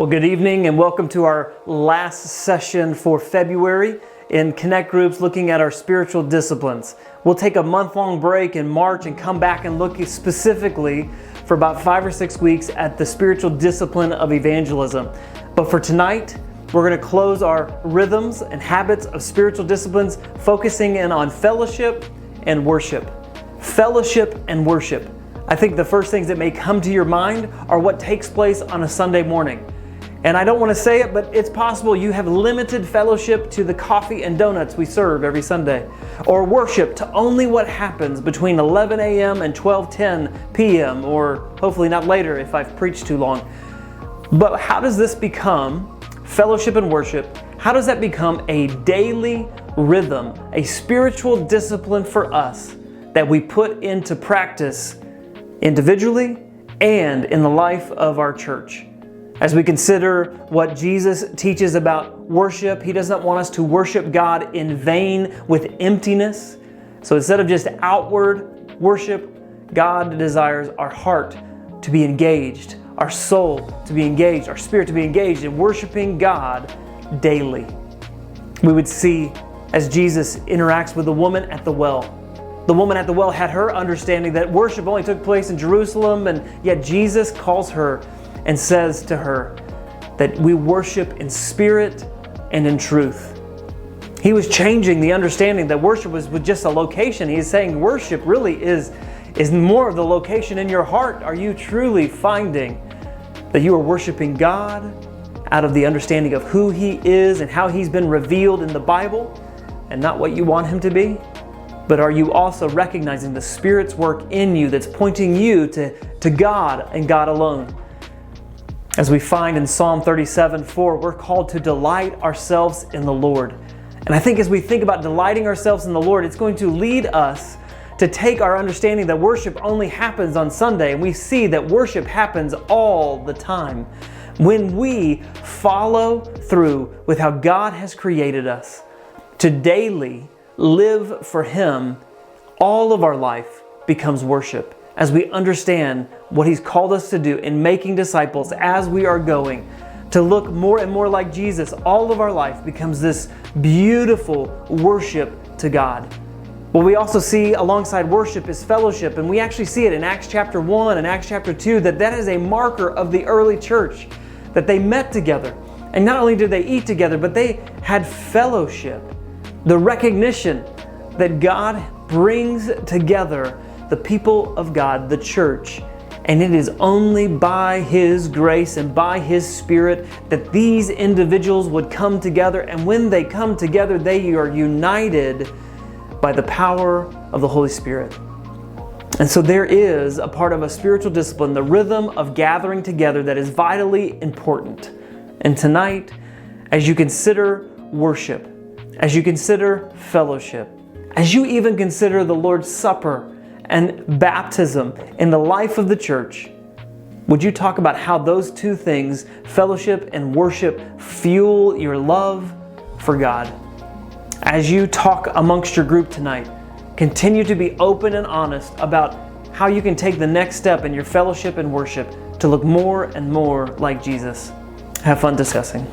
Well, good evening and welcome to our last session for February in Connect Groups looking at our spiritual disciplines. We'll take a month-long break in March and come back and look specifically for about 5 or 6 weeks at the spiritual discipline of evangelism. But for tonight, we're going to close our rhythms and habits of spiritual disciplines, focusing in on fellowship and worship. Fellowship and worship. I think the first things that may come to your mind are what takes place on a Sunday morning. And I don't want to say it, but it's possible you have limited fellowship to the coffee and donuts we serve every Sunday, or worship to only what happens between 11 a.m. and 12:10 p.m., or hopefully not later if I've preached too long. But how does this become fellowship and worship? How does that become a daily rhythm, a spiritual discipline for us that we put into practice individually and in the life of our church? As we consider what Jesus teaches about worship, He doesn't want us to worship God in vain with emptiness. So instead of just outward worship, God desires our heart to be engaged, our soul to be engaged, our spirit to be engaged in worshiping God daily. We would see as Jesus interacts with the woman at the well. The woman at the well had her understanding that worship only took place in Jerusalem, and yet Jesus calls her and says to her that we worship in spirit and in truth. He was changing the understanding that worship was just a location. He is saying worship really is more of the location in your heart. Are you truly finding that you are worshiping God out of the understanding of who He is and how He's been revealed in the Bible, and not what you want Him to be? But are you also recognizing the Spirit's work in you that's pointing you to God and God alone? As we find in Psalm 37:4, we're called to delight ourselves in the Lord. And I think as we think about delighting ourselves in the Lord, it's going to lead us to take our understanding that worship only happens on Sunday, and we see that worship happens all the time. When we follow through with how God has created us to daily live for Him, all of our life becomes worship. As we understand what He's called us to do in making disciples as we are going to look more and more like Jesus, all of our life becomes this beautiful worship to God. What we also see alongside worship is fellowship, and we actually see it in Acts chapter 1 and Acts chapter 2 that is a marker of the early church, that they met together. And not only did they eat together, but they had fellowship, the recognition that God brings together the people of God, the church, and it is only by His grace and by His Spirit that these individuals would come together, and when they come together, they are united by the power of the Holy Spirit. And so there is a part of a spiritual discipline, the rhythm of gathering together, that is vitally important. And tonight, as you consider worship, as you consider fellowship, as you even consider the Lord's Supper and baptism in the life of the church, would you talk about how those two things, fellowship and worship, fuel your love for God? As you talk amongst your group tonight, continue to be open and honest about how you can take the next step in your fellowship and worship to look more and more like Jesus. Have fun discussing.